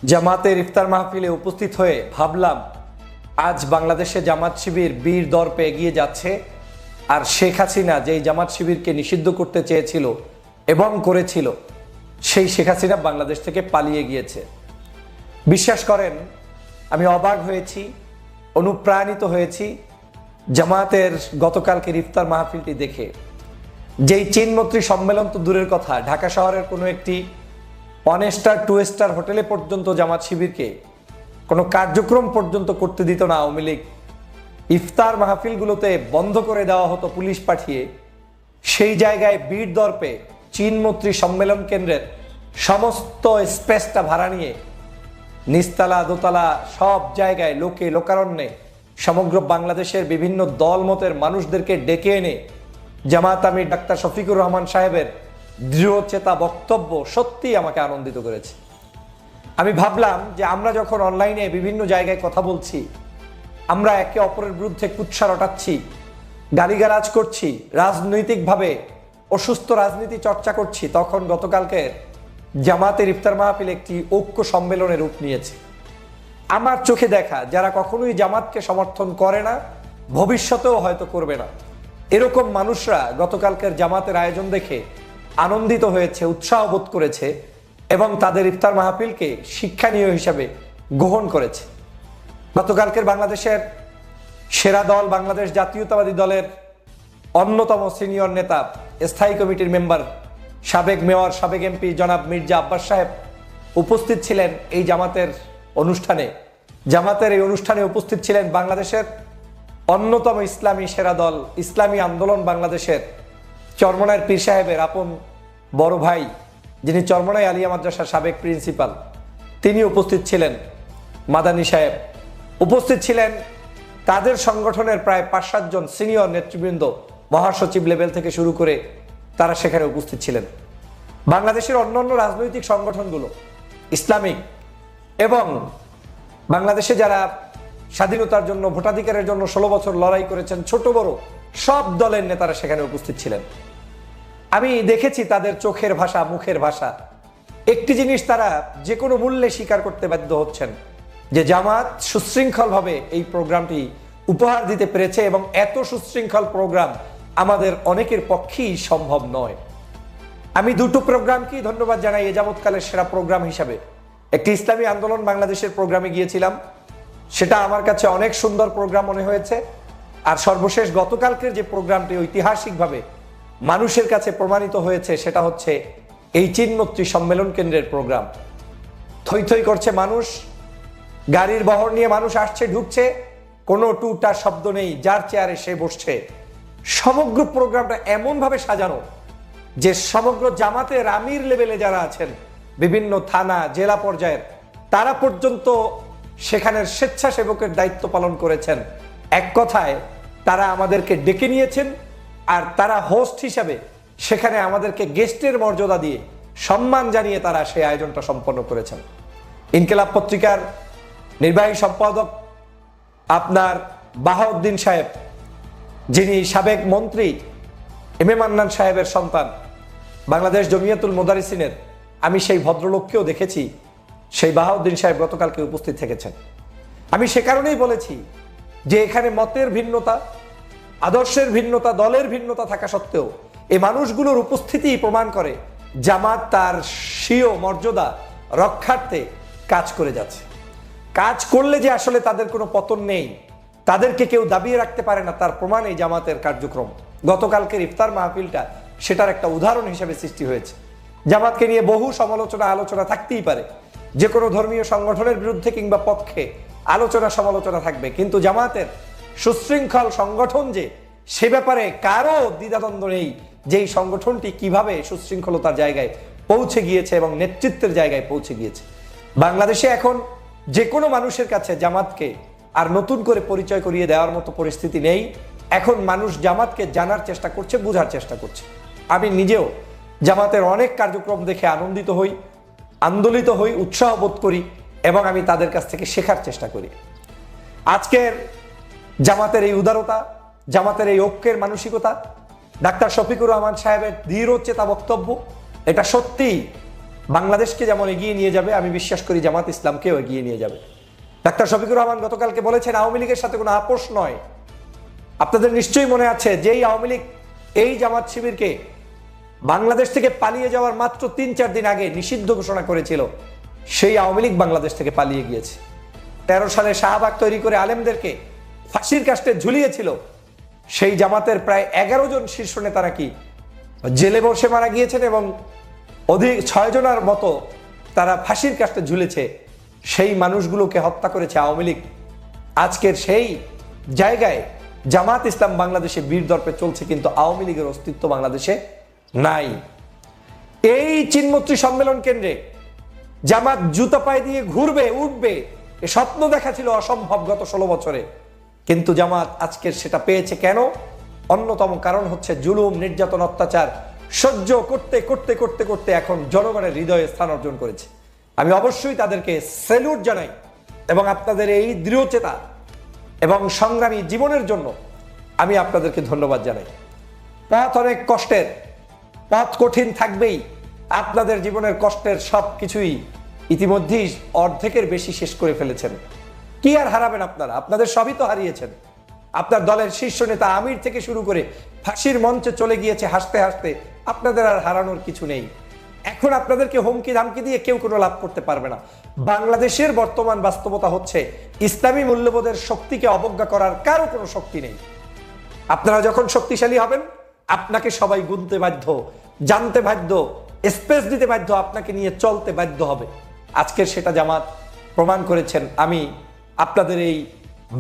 জামাতের ইফতার মাহফিলে উপস্থিত হয়ে ভাবলাম আজ বাংলাদেশে জামাত শিবির বীর দর্পে এগিয়ে যাচ্ছে। আর শেখ হাসিনা যেই জামাত শিবিরকে নিষিদ্ধ করতে চেয়েছিল এবং করেছিল, সেই শেখ হাসিনা বাংলাদেশ থেকে পালিয়ে গিয়েছে। বিশ্বাস করেন, আমি অবাক হয়েছি, অনুপ্রাণিত হয়েছি জামাতের গতকালকের ইফতার মাহফিলটি দেখে। যেই চিনমৈত্রী সম্মেলন তো দূরের কথা, ঢাকা শহরের কোনো একটি 1 স্টার 2 স্টার হোটেলে পর্যন্ত জামাত শিবিরকে কোনো কার্যক্রম পর্যন্ত করতে দিত না আওয়ামী লীগ। ইফতার মাহফিলগুলোতে বন্ধ করে দেওয়া হতো পুলিশ পাঠিয়ে। সেই জায়গায় বীর দর্পে চিনমৈত্রী সম্মেলন কেন্দ্রের সমস্ত স্পেসটা ভাড়া নিয়ে নিচতলা দোতলা সব জায়গায় লোকে লোকারণ্যে সমগ্র বাংলাদেশের বিভিন্ন দলমতের মানুষদেরকে ডেকে এনে জামাত আমির ডাক্তার শফিকুর রহমান সাহেবের দৃঢ়চেতা বক্তব্য সত্যি আমাকে আনন্দিত করেছে। আমি ভাবলাম যে আমরা যখন অনলাইনে বিভিন্ন জায়গায় কথা বলছি, আমরা একে অপরের বিরুদ্ধে কুৎসা রটাচ্ছি, গালিগালাজ করছি, রাজনৈতিকভাবে অসুস্থ রাজনীতি চর্চা করছি, তখন গতকালকের জামাতের ইফতার মাহফিল একটি ঐক্য সম্মেলনের রূপ নিয়েছে। আমার চোখে দেখা যারা কখনোই জামাতকে সমর্থন করে না, ভবিষ্যতেও হয়তো করবে না, এরকম মানুষরা গতকালকের জামাতের আয়োজন দেখে আনন্দিত হয়েছে, উৎসাহ বোধ করেছে এবং তাদের ইফতার মাহফিলকে শিক্ষণীয় হিসাবে গ্রহণ করেছে। গতকালকের বাংলাদেশের সেরা দল বাংলাদেশ জাতীয়তাবাদী দলের অন্যতম সিনিয়র নেতা, স্থায়ী কমিটির মেম্বার, সাবেক মেয়র, সাবেক এমপি জনাব মির্জা আব্বাস সাহেব উপস্থিত ছিলেন এই জামাতের অনুষ্ঠানে। জামাতের এই অনুষ্ঠানে উপস্থিত ছিলেন বাংলাদেশের অন্যতম ইসলামী সেরা দল ইসলামী আন্দোলন বাংলাদেশের চরমনাইয়ের পীর সাহেবের আপন বড় ভাই, যিনি চরমনাই আলিয়া মাদ্রাসার সাবেক প্রিন্সিপাল, তিনি উপস্থিত ছিলেন। মাদানী সাহেব উপস্থিত ছিলেন। তাদের সংগঠনের প্রায় 5-7 জন সিনিয়র নেতৃবৃন্দ, মহাসচিব লেভেল থেকে শুরু করে তারা সেখানে উপস্থিত ছিলেন। বাংলাদেশের অন্যান্য রাজনৈতিক সংগঠনগুলো, ইসলামিক এবং বাংলাদেশে যারা স্বাধীনতার জন্য, ভোটাধিকারের জন্য 16 বছর লড়াই করেছেন, ছোট বড় সব দলের নেতারা সেখানে উপস্থিত ছিলেন। আমি দেখেছি তাদের চোখের ভাষা, মুখের ভাষা। একটি জিনিস তারা যে কোনো মূল্যে স্বীকার করতে বাধ্য হচ্ছেন যে জামাত সুশৃঙ্খলভাবে এই প্রোগ্রামটি উপহার দিতে পেরেছে এবং এত সুশৃঙ্খল প্রোগ্রাম আমাদের অনেকের পক্ষেই সম্ভব নয়। আমি দুটো প্রোগ্রামকেই ধন্যবাদ জানাই এ যাবৎকালের সেরা প্রোগ্রাম হিসাবে। একটি ইসলামী আন্দোলন বাংলাদেশের প্রোগ্রামে গিয়েছিলাম, সেটা আমার কাছে অনেক সুন্দর প্রোগ্রাম মনে হয়েছে। আর সর্বশেষ গতকালকের যে প্রোগ্রামটি ঐতিহাসিকভাবে মানুষের কাছে প্রমাণিত হয়েছে, সেটা হচ্ছে এই চিনমৈত্রী সম্মেলন কেন্দ্রের প্রোগ্রাম। থই থই করছে মানুষ, গাড়ির বহর নিয়ে মানুষ আসছে ঢুকছে, কোনো টুটার শব্দ নেই, যার চেয়ারে সে বসছে। সমগ্র প্রোগ্রামটা এমনভাবে সাজানো যে সমগ্র জামাতের আমির লেভেলে যারা আছেন, বিভিন্ন থানা জেলা পর্যায়ের, তারা পর্যন্ত সেখানের স্বেচ্ছাসেবকের দায়িত্ব পালন করেছেন। এক কথায় তারা আমাদেরকে ডেকে নিয়েছেন আর তারা হোস্ট হিসাবে সেখানে আমাদেরকে গেস্টের মর্যাদা দিয়ে সম্মান জানিয়ে তারা সেই আয়োজনটা সম্পন্ন করেছেন। ইনকিলাব পত্রিকার নির্বাহী সম্পাদক আপনার বাহাউদ্দিন সাহেব, যিনি সাবেক মন্ত্রী এম এ মান্নান সাহেবের সন্তান, বাংলাদেশ জমিয়াতুল মোদারিসিনের, আমি সেই ভদ্রলোককেও দেখেছি। সেই বাহাউদ্দিন সাহেব গতকালকে উপস্থিত থেকেছেন। আমি সে কারণেই বলেছি যে এখানে মতের ভিন্নতা, আদর্শের ভিন্নতা, দলের ভিন্নতা থাকা সত্ত্বেও এই মানুষগুলোর উপস্থিতি প্রমাণ করে জামাত তার স্বীয় মর্যাদা রক্ষার্থে কাজ করে যাচ্ছে। কাজ করলে যে আসলে তাদের কোনো পতন নেই, তাদেরকে কেউ দাবিয়ে রাখতে পারে না, তার প্রমাণ এই জামাতের কার্যক্রম। গতকালকের ইফতার মাহফিলটা সেটার একটা উদাহরণ হিসেবে সৃষ্টি হয়েছে। জামাতকে নিয়ে বহু সমালোচনা আলোচনা থাকতেই পারে, যে কোনো ধর্মীয় সংগঠনের বিরুদ্ধে কিংবা পক্ষে আলোচনা সমালোচনা থাকবে, কিন্তু জামাতের সুশৃঙ্খল সংগঠন যে, সে ব্যাপারে কারো দ্বিধাদ্বন্দ্ব নেই যে এই সংগঠনটি কিভাবে সুশৃঙ্খলতার জায়গায় পৌঁছে গিয়েছে এবং নেতৃত্বের জায়গায় পৌঁছে গিয়েছে। বাংলাদেশে এখন যে কোনো মানুষের কাছে জামাতকে আর নতুন করে পরিচয় করিয়ে দেওয়ার মতো পরিস্থিতি নেই। এখন মানুষ জামাতকে জানার চেষ্টা করছে, বোঝার চেষ্টা করছে। আমি নিজেও জামাতের অনেক কার্যক্রম দেখে আনন্দিত হই, আন্দোলিত হই, উৎসাহ বোধ করি এবং আমি তাদের কাছ থেকে শেখার চেষ্টা করি। আজকের জামাতের এই উদারতা, জামাতের এই ঐক্যের মানসিকতা, ডাক্তার শফিকুর রহমান সাহেবের দৃঢ়চেতা বক্তব্য, এটা সত্যি বাংলাদেশকে যেমন এগিয়ে নিয়ে যাবে, আমি বিশ্বাস করি জামাত ইসলামকেও এগিয়ে নিয়ে যাবে। ডাক্তার শফিকুর রহমান গতকালকে বলেছেন আওয়ামী লীগের সাথে কোনো আপোষ নয়। আপনাদের নিশ্চয়ই মনে আছে, যেই আওয়ামী লীগ এই জামাত শিবিরকে বাংলাদেশ থেকে পালিয়ে যাওয়ার মাত্র 3-4 দিন আগে নিষিদ্ধ ঘোষণা করেছিল, সেই আওয়ামী লীগ বাংলাদেশ থেকে পালিয়ে গিয়েছে। 13 সালে শাহবাগ তৈরি করে আলেমদেরকে ফাঁসির কাস্টে ঝুলিয়েছিল, সেই জামাতের প্রায় 11 জন শীর্ষ নেতারা কি জেলে বসে মারা গিয়েছেন এবং অধিক 6 জনের মতো তারা ফাঁসির কাস্টে ঝুলেছে। সেই মানুষগুলোকে হত্যা করেছে আওয়ামী লীগ। আজকের সেই জায়গায় জামাত ইসলাম বাংলাদেশে বীর দর্পে চলছে, কিন্তু আওয়ামী লীগের অস্তিত্ব বাংলাদেশে নাই। এই চিন্মত্রী সম্মেলন কেন্দ্রে জামাত জুতা পায়ে দিয়ে ঘুরবে, উঠবে, এ স্বপ্ন দেখা ছিল অসম্ভব গত 16 বছরে, কিন্তু জামাত আজকের সেটা পেয়েছে। কেন? অন্যতম কারণ হচ্ছে জুলুম, নির্যাতন, অত্যাচার সহ্য করতে করতে করতে করতে এখন জনগণের হৃদয়ে স্থান অর্জন করেছে। আমি অবশ্যই তাদেরকে স্যালুট জানাই এবং আপনাদের এই দৃঢ়চেতা এবং সংগ্রামী জীবনের জন্য আমি আপনাদেরকে ধন্যবাদ জানাই। পথ অনেক কষ্টের, পথ কঠিন থাকবেই। আপনাদের জীবনের কষ্টের সব কিছুই ইতিমধ্যেই অর্ধেকের বেশি শেষ করে ফেলেছেন। কি আর হারাবেন আপনারা? আপনাদের সবই তো হারিয়েছেন। আপনার দলের শীর্ষ নেতা আমির থেকে শুরু করে ফাঁসির মঞ্চে চলে গিয়েছে হাসতে হাসতে। আপনাদের আর হারানোর কিছু নেই। এখন আপনাদেরকে হুমকি ধামকি দিয়ে কেউ কোনো লাভ করতে পারবে না। বাংলাদেশের বর্তমান বাস্তবতা হচ্ছে ইসলামী মূল্যবোধের শক্তিকে অবজ্ঞা করার কারো কোনো শক্তি নেই। আপনারা যখন শক্তিশালী হবেন, আপনাকে সবাই গুনতে বাধ্য, জানতে বাধ্য, স্পেস দিতে বাধ্য, আপনাকে নিয়ে চলতে বাধ্য হবে। আজকের সেটা জামাত প্রমাণ করেছেন। আমি আপনাদের এই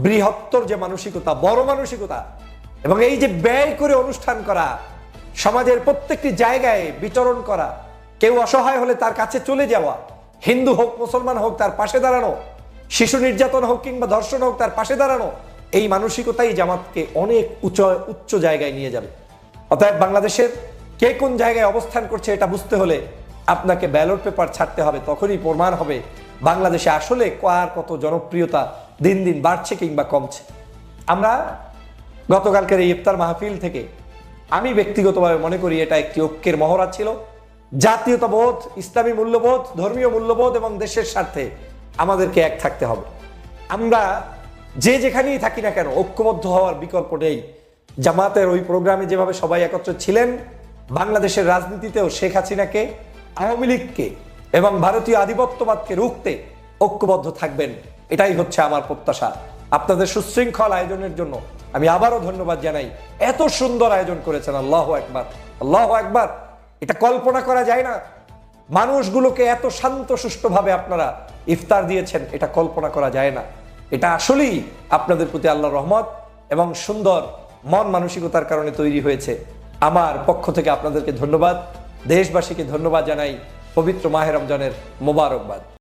বৃহত্তর যে মানসিকতা, বড় মানসিকতা এবং এই যে ব্যয় করে অনুষ্ঠান করা, সমাজের প্রত্যেকটি জায়গায় বিচরণ করা, কেউ অসহায় হলে তার কাছে চলে যাওয়া, হিন্দু হোক মুসলমান হোক তার পাশে দাঁড়ানো, শিশু নির্যাতন হোক কিংবা ধর্ষণ হোক তার পাশে দাঁড়ানো, এই মানসিকতাই জামাতকে অনেক উচ্চ জায়গায় নিয়ে যাবে। অতএব বাংলাদেশের কে কোন জায়গায় অবস্থান করছে এটা বুঝতে হলে আপনাকে ব্যালট পেপার ছাড়তে হবে। তখনই প্রমাণ হবে বাংলাদেশে আসলে কার কত জনপ্রিয়তা দিন দিন বাড়ছে কিংবা কমছে। আমরা গতকালকের এই ইফতার মাহফিল থেকে আমি ব্যক্তিগতভাবে মনে করি এটা একটি ঐক্যের মহড়া ছিল। জাতীয়তাবোধ, ইসলামী মূল্যবোধ, ধর্মীয় মূল্যবোধ এবং দেশের স্বার্থে আমাদেরকে এক থাকতে হবে। আমরা যে যেখানেই থাকি না কেন ঐক্যবদ্ধ হওয়ার বিকল্প নেই। জামাতের ওই প্রোগ্রামে যেভাবে সবাই একত্র ছিলেন, বাংলাদেশের রাজনীতিতেও শেখ হাসিনাকে, আওয়ামী লীগকে এবং ভারতীয় আধিপত্যবাদকে রুখতে ঐক্যবদ্ধ থাকবেন, এটাই হচ্ছে আমার প্রত্যাশা। আপনাদের সুশৃঙ্খল আয়োজনের জন্য আমি আবারও ধন্যবাদ জানাই। এত সুন্দর আয়োজন করেছেন, আল্লাহু আকবার, আল্লাহু আকবার। এটা কল্পনা করা যায় না। মানুষগুলোকে এত শান্ত সুষ্ঠুভাবে আপনারা ইফতার দিয়েছেন, এটা কল্পনা করা যায় না। এটা আসলেই আপনাদের প্রতি আল্লাহর রহমত এবং সুন্দর মন মানসিকতার কারণে তৈরি হয়েছে। আমার পক্ষ থেকে আপনাদেরকে ধন্যবাদ, দেশবাসীকে ধন্যবাদ জানাই। পবিত্র মাহে রমজানের মোবারকবাদ।